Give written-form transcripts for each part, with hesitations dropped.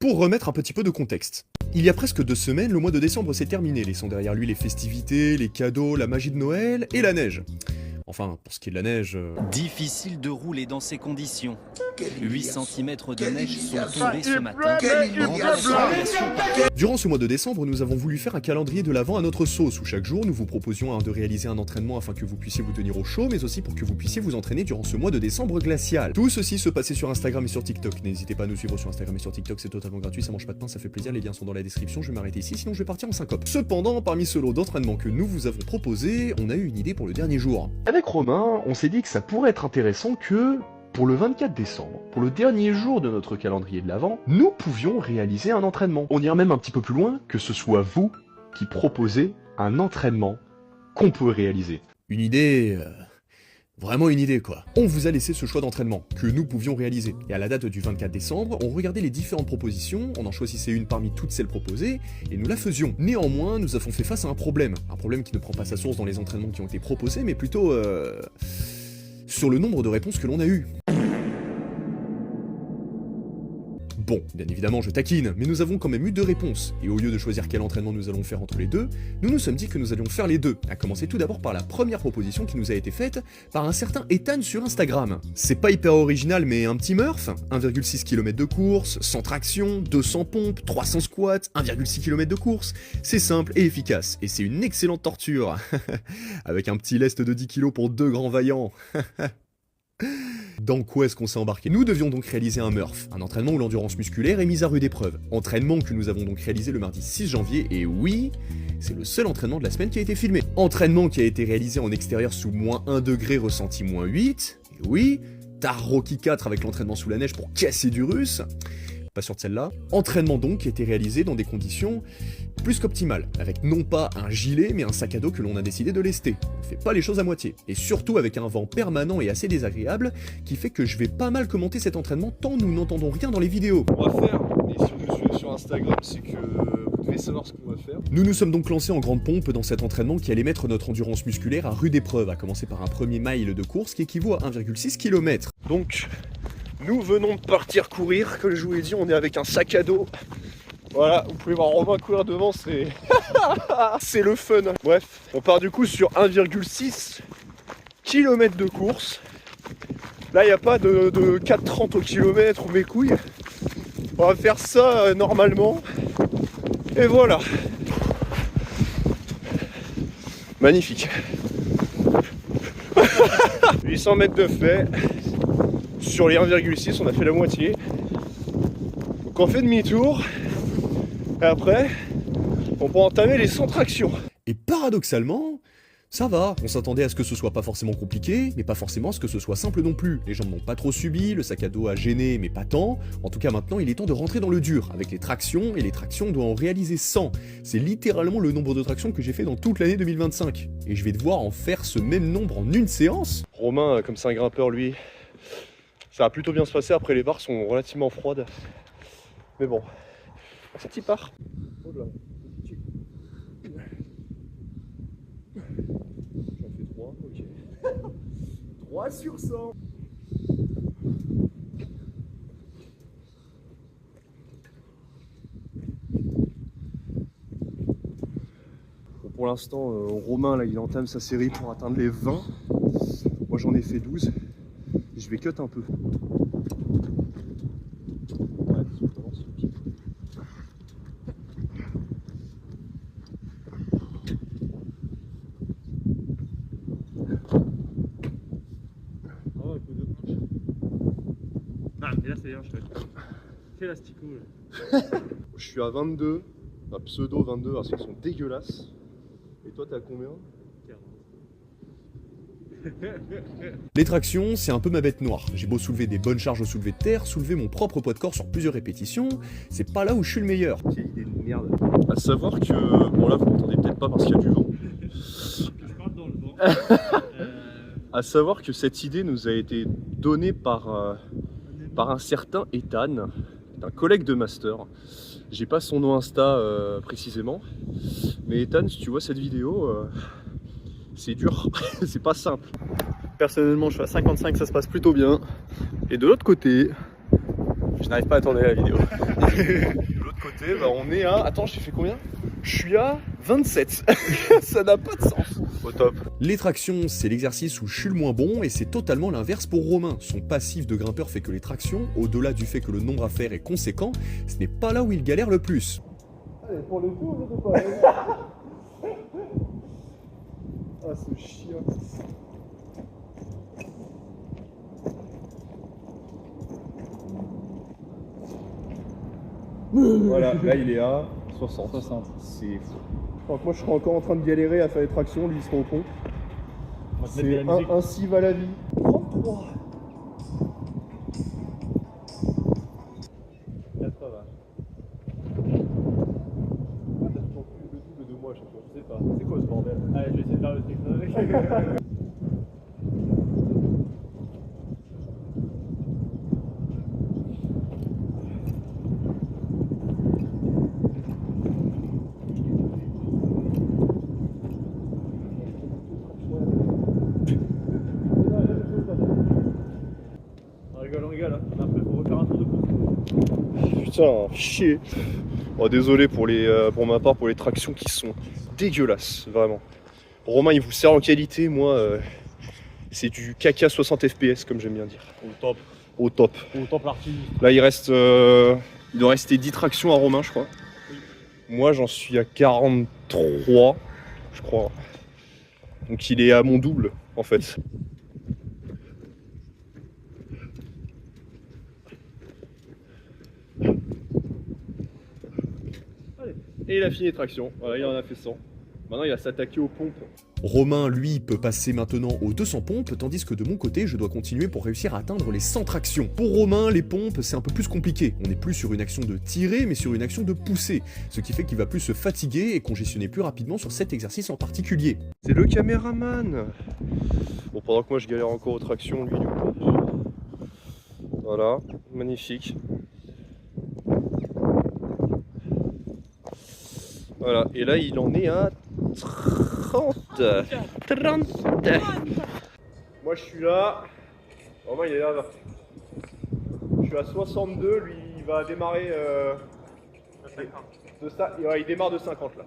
Pour remettre un petit peu de contexte. Il y a presque 2 semaines, le mois de décembre s'est terminé, laissant derrière lui les festivités, les cadeaux, la magie de Noël et la neige. Enfin, pour ce qui est de la neige... Difficile de rouler dans ces conditions. 8 cm de neige sont tombés ce matin. Durant ce mois de décembre, nous avons voulu faire un calendrier de l'Avent à notre sauce, où chaque jour nous vous proposions de réaliser un entraînement afin que vous puissiez vous tenir au chaud, mais aussi pour que vous puissiez vous entraîner durant ce mois de décembre glacial. Tout ceci se passait sur Instagram et sur TikTok. N'hésitez pas à nous suivre sur Instagram et sur TikTok, c'est totalement gratuit, ça mange pas de pain, ça fait plaisir, les liens sont dans la description, je vais m'arrêter ici, sinon je vais partir en syncope. Cependant, parmi ce lot d'entraînement que nous vous avons proposé, on a eu une idée pour le dernier jour. Avec Romain, on s'est dit que ça pourrait être intéressant que, pour le 24 décembre, pour le dernier jour de notre calendrier de l'Avent, nous pouvions réaliser un entraînement. On ira même un petit peu plus loin, que ce soit vous qui proposez un entraînement qu'on peut réaliser. Une idée... Vraiment une idée quoi. On vous a laissé ce choix d'entraînement, que nous pouvions réaliser. Et à la date du 24 décembre, on regardait les différentes propositions, on en choisissait une parmi toutes celles proposées, et nous la faisions. Néanmoins, nous avons fait face à un problème qui ne prend pas sa source dans les entraînements qui ont été proposés, mais plutôt... sur le nombre de réponses que l'on a eues. Bon, bien évidemment je taquine, mais nous avons quand même eu 2 réponses, et au lieu de choisir quel entraînement nous allons faire entre les deux, nous nous sommes dit que nous allions faire les deux, à commencer tout d'abord par la première proposition qui nous a été faite par un certain Ethan sur Instagram. C'est pas hyper original mais un petit Murph, 1,6 km de course, 100 tractions, 200 pompes, 300 squats, 1,6 km de course, c'est simple et efficace, et c'est une excellente torture, avec un petit lest de 10 kg pour 2 grands vaillants. Dans quoi est-ce qu'on s'est embarqué? Nous devions donc réaliser un Murph, un entraînement où l'endurance musculaire est mise à rude épreuve. Entraînement que nous avons donc réalisé le mardi 6 janvier, et oui, c'est le seul entraînement de la semaine qui a été filmé. Entraînement qui a été réalisé en extérieur sous -1 degré ressenti -8, et oui, tard Rocky 4 avec l'entraînement sous la neige pour casser du russe. Pas sûr de celle-là. Entraînement donc qui a été réalisé dans des conditions plus qu'optimales, avec non pas un gilet mais un sac à dos que l'on a décidé de lester. On ne fait pas les choses à moitié, et surtout avec un vent permanent et assez désagréable qui fait que je vais pas mal commenter cet entraînement tant nous n'entendons rien dans les vidéos. On va faire, et si vous nous suivez sur Instagram, c'est que vous devez savoir ce qu'on va faire. Nous nous sommes donc lancés en grande pompe dans cet entraînement qui allait mettre notre endurance musculaire à rude épreuve, à commencer par un premier mile de course qui équivaut à 1,6 km. Donc, nous venons de partir courir, comme je vous l'ai dit, on est avec un sac à dos. Voilà, vous pouvez voir Romain courir devant, c'est c'est le fun. Bref, on part du coup sur 1,6 km de course. Là, il n'y a pas de 4,30 au kilomètre ou mes couilles. On va faire ça normalement. Et voilà. Magnifique. 800 mètres de fait. Sur les 1,6, on a fait la moitié. Donc on fait demi-tour. Et après, on peut entamer les 100 tractions. Et paradoxalement, ça va. On s'attendait à ce que ce soit pas forcément compliqué, mais pas forcément à ce que ce soit simple non plus. Les jambes n'ont pas trop subi, le sac à dos a gêné, mais pas tant. En tout cas, maintenant, il est temps de rentrer dans le dur, avec les tractions, et les tractions, on doit en réaliser 100. C'est littéralement le nombre de tractions que j'ai fait dans toute l'année 2025. Et je vais devoir en faire ce même nombre en une séance. Romain, comme c'est un grimpeur, lui, ça va plutôt bien se passer. Après, les barres sont relativement froides. Mais bon, c'est y part. Oh là. J'en fais 3, ok. 3 sur 100. Bon, pour l'instant, Romain, là, il entame sa série pour atteindre les 20. Moi, j'en ai fait 12. Je vais cut un peu. Ouais, je commence. Oh, coup d'autres manches. Ah, et là, c'est bien chouette. C'est l'astico. Je suis à 22, à pseudo 22 parce qu'ils sont dégueulasses. Et toi, t'es à combien? Les tractions, c'est un peu ma bête noire. J'ai beau soulever des bonnes charges au soulevé de terre, soulever mon propre poids de corps sur plusieurs répétitions, c'est pas là où je suis le meilleur. Quelle idée de merde. À savoir que, bon là vous m'entendez peut-être pas parce qu'il y a du vent. Je parle dans le vent. À savoir que cette idée nous a été donnée par un certain Ethan, un collègue de master. J'ai pas son nom Insta précisément, mais Ethan, si tu vois cette vidéo, c'est dur, c'est pas simple. Personnellement, je suis à 55, ça se passe plutôt bien. Et de l'autre côté, Je n'arrive pas à tourner la vidéo. De l'autre côté, bah, on est à... Attends, j'ai fait combien? Je suis à 27. Ça n'a pas de sens. Au top. Les tractions, c'est l'exercice où je suis le moins bon et c'est totalement l'inverse pour Romain. Son passif de grimpeur fait que les tractions, au-delà du fait que le nombre à faire est conséquent, ce n'est pas là où il galère le plus. Allez, pour le coup, on peut pas. Ah, ce chien. Voilà, là il est à 60. C'est fou. Donc moi je serais encore en train de galérer à faire les tractions, lui il sera au pont. C'est ainsi va la vie. 33. 80. Pourquoi t'as toujours plus le double de moi à chaque fois? Je sais pas. C'est quoi ce bordel? Allez, je vais essayer de faire le truc avec. On rigole, hein. Après, faut refaire un tour de pouce. Putain, chier. Oh, désolé pour ma part pour les tractions qui sont dégueulasses, vraiment. Romain il vous sert en qualité, moi c'est du caca 60 fps comme j'aime bien dire. Au top. Au top. Au top l'artiste. Là il reste, il doit rester 10 tractions à Romain je crois. Moi j'en suis à 43 je crois. Donc il est à mon double en fait. Et il a fini les tractions, voilà, il en a fait 100. Maintenant il va s'attaquer aux pompes. Romain, lui, peut passer maintenant aux 200 pompes, tandis que de mon côté, je dois continuer pour réussir à atteindre les 100 tractions. Pour Romain, les pompes, c'est un peu plus compliqué. On n'est plus sur une action de tirer, mais sur une action de pousser, ce qui fait qu'il va plus se fatiguer et congestionner plus rapidement sur cet exercice en particulier. C'est le caméraman. Bon, pendant que moi je galère encore aux tractions, lui du pompe. Voilà, magnifique. Voilà, et là il en est à 30. Moi je suis là. Romain il est là. Je suis à 62, lui il va démarrer de ça. Ouais, il démarre de 50 là.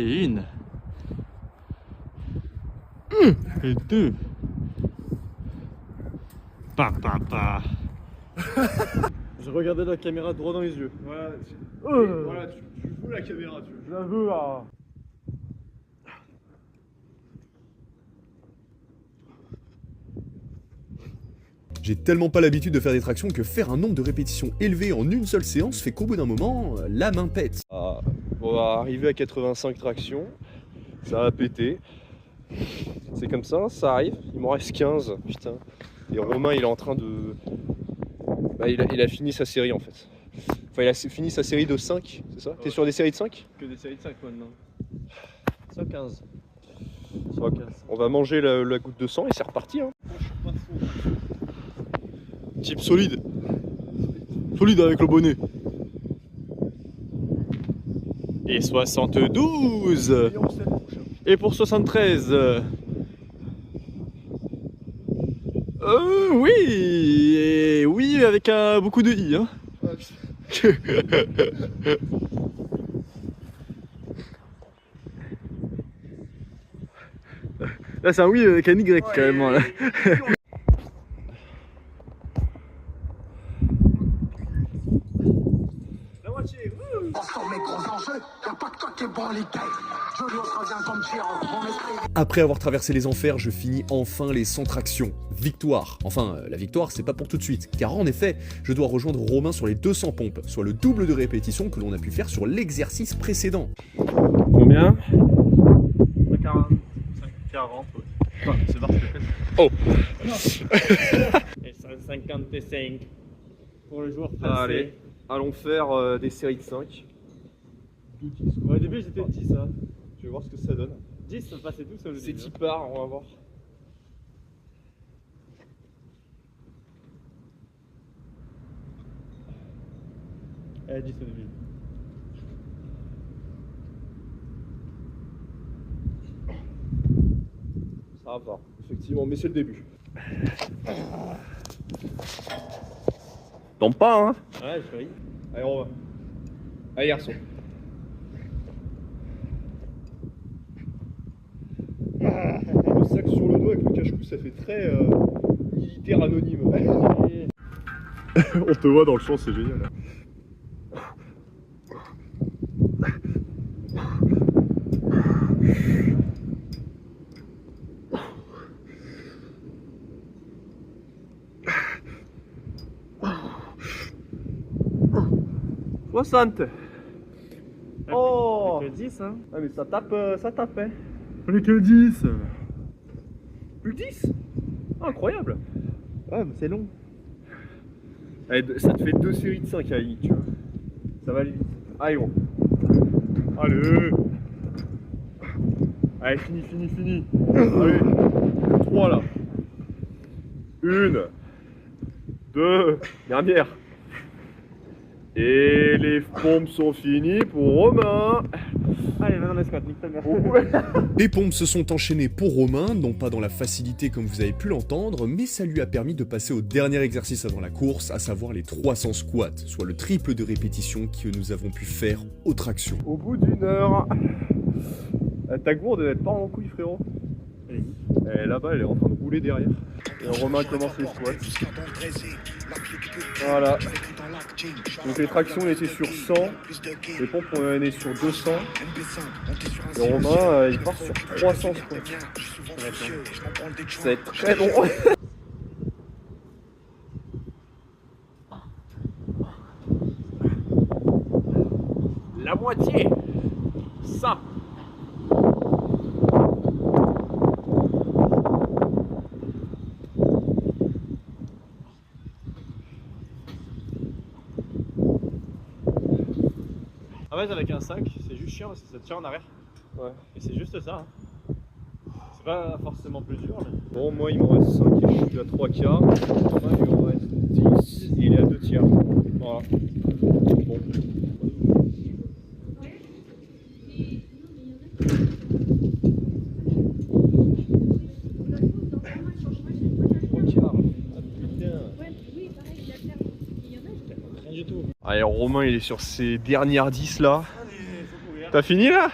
Et une. Et deux. Pa. Je regardais la caméra droit dans les yeux. Voilà, voilà tu veux la caméra, tu veux. Je la veux là. J'ai tellement pas l'habitude de faire des tractions que faire un nombre de répétitions élevé en une seule séance fait qu'au bout d'un moment, la main pète. Ah, on va arriver à 85 tractions, ça va péter. C'est comme ça arrive, il m'en reste 15, putain. Et Romain il est en train de... Bah, il a fini sa série en fait. Enfin il a fini sa série de 5, c'est ça? T'es sur des séries de 5? Que des séries de 5 maintenant. 115. On va manger la goutte de sang et c'est reparti hein. Type solide. Solide avec le bonnet. Et 72. Et pour 73. Oui. Et oui, avec beaucoup de i. Hein. Là, c'est un oui avec un y carrément. Là. Après avoir traversé les enfers, je finis enfin les 100 tractions. Victoire. Enfin, la victoire, c'est pas pour tout de suite, car en effet, je dois rejoindre Romain sur les 200 pompes, soit le double de répétitions que l'on a pu faire sur l'exercice précédent. Combien? 40. Ouais. C'est parti. Oh. Et 155 pour le joueur français. Allez, allons faire des séries de 5. Ouais, au début j'étais 10 hein. Je vais voir ce que ça donne. 10 ça passait tout seul. C'est 10 parts, on va voir. Allez, 10 au début. Ça va, effectivement, mais c'est le début. Tombe pas, hein? Ouais, je suis. Allez, on va. Allez, garçon. Le sac sur le dos avec le cache-cou, ça fait très militaire anonyme. On te voit dans le champ, c'est génial. Oh, Que 10, hein. ah mais ça tape, hein. On est que 10. Plus que 10. Incroyable. Ouais, mais c'est long. Allez, ça te fait 2 séries de 5 à la limite, tu vois. Ça va aller vite. Allez, gros. Allez. Allez, fini. Allez. 3 là. 1, 2, dernière. Et les pompes sont finies pour Romain. Allez, maintenant les squats, nique ta mère. Les pompes se sont enchaînées pour Romain, non pas dans la facilité comme vous avez pu l'entendre, mais ça lui a permis de passer au dernier exercice avant la course, à savoir les 300 squats, soit le triple de répétitions que nous avons pu faire aux tractions. Au bout d'1 heure. Ta gourde elle est pas en couille, frérot. Et là-bas elle est en train de rouler derrière. Et Romain commence les squats. Voilà. Donc les tractions on était sur 100, les pompes on est sur 200. Et Romain il part sur 300 squats. Ça va être très long. La moitié. Ça. En fait, avec un sac, c'est juste chiant parce que ça te tire en arrière. Ouais. Et c'est juste ça. Hein. C'est pas forcément plus dur, mais. Bon, moi il m'en reste 5 et je suis à 3 quarts. Moi il m'en reste 10 et il est à 2 tiers. Voilà. Bon. Rien du tout. Allez, Romain il est sur ses dernières 10 là. T'as fini là?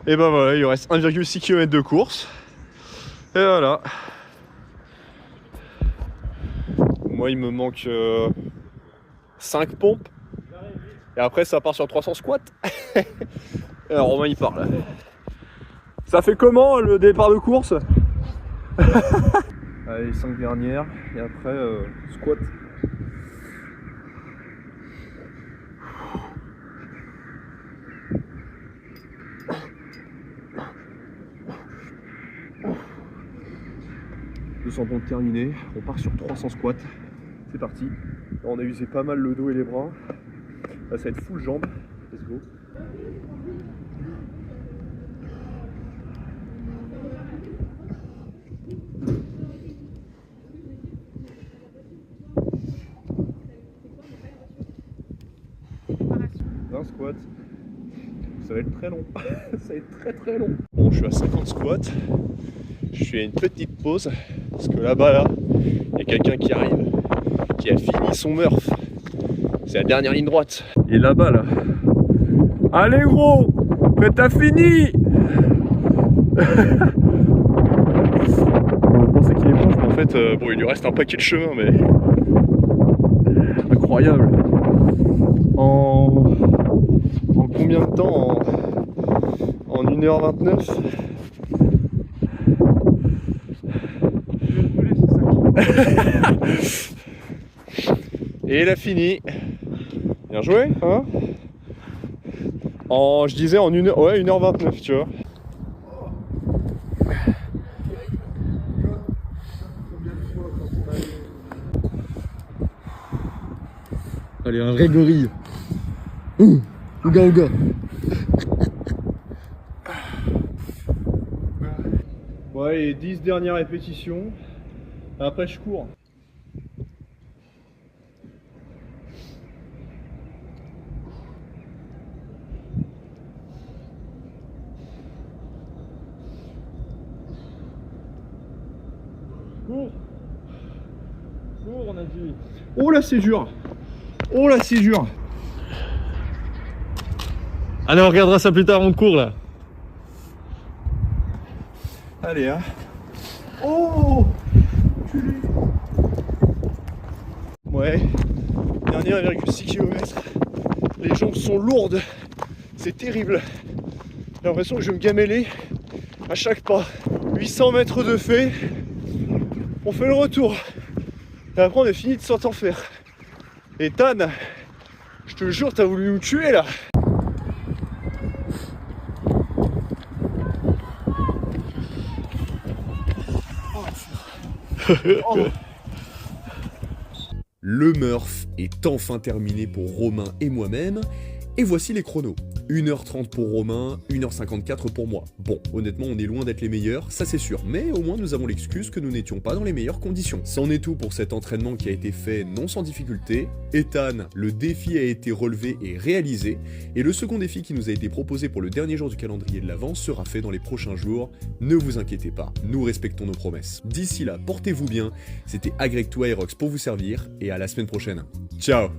Et ben voilà, il lui reste 1,6 km de course. Et voilà. Moi il me manque 5 pompes. Et après ça part sur 300 squats. Et alors, Romain il part là. Ça fait comment le départ de course? Allez, 5 dernières. Et après squat. Pompes terminées, on part sur 300 squats. C'est parti. Là, on a usé pas mal le dos et les bras. Là, ça va être full jambes. Let's go. Un squat. Ça va être très long. Ça va être très très long. Bon, je suis à 50 squats. Je fais une petite pause parce que là-bas, là, il y a quelqu'un qui arrive, qui a fini son Murph. C'est la dernière ligne droite. Et là-bas, là. Allez gros, mais t'as fini. On pensait qu'il est bon, mais en fait, bon, il lui reste un paquet de chemin, mais incroyable. En combien de temps? En 1h29. Et il a fini. Bien joué, hein? Je disais en 1h29, tu vois. Allez, un vrai gorille. Ouga ouga. Ouais, les 10 dernières répétitions. Après, je cours. Cours, on a dit. Oh là, c'est dur. Oh là, c'est dur. Allez, on regardera ça plus tard, on court là. Allez, hein. Oh culé. Ouais, dernier 1,6 km. Les jambes sont lourdes. C'est terrible. J'ai l'impression que je vais me gameler à chaque pas. 800 mètres de fait. On fait le retour. Et après, on est fini de s'en faire. Et Tan, je te jure, t'as voulu nous tuer là. Le Murph est enfin terminé pour Romain et moi-même, et voici les chronos. 1h30 pour Romain, 1h54 pour moi. Bon, honnêtement, on est loin d'être les meilleurs, ça c'est sûr, mais au moins nous avons l'excuse que nous n'étions pas dans les meilleures conditions. C'en est tout pour cet entraînement qui a été fait non sans difficulté. Ethan, le défi a été relevé et réalisé, et le second défi qui nous a été proposé pour le dernier jour du calendrier de l'Avent sera fait dans les prochains jours. Ne vous inquiétez pas, nous respectons nos promesses. D'ici là, portez-vous bien, c'était Agreg2Aerox pour vous servir, et à la semaine prochaine. Ciao!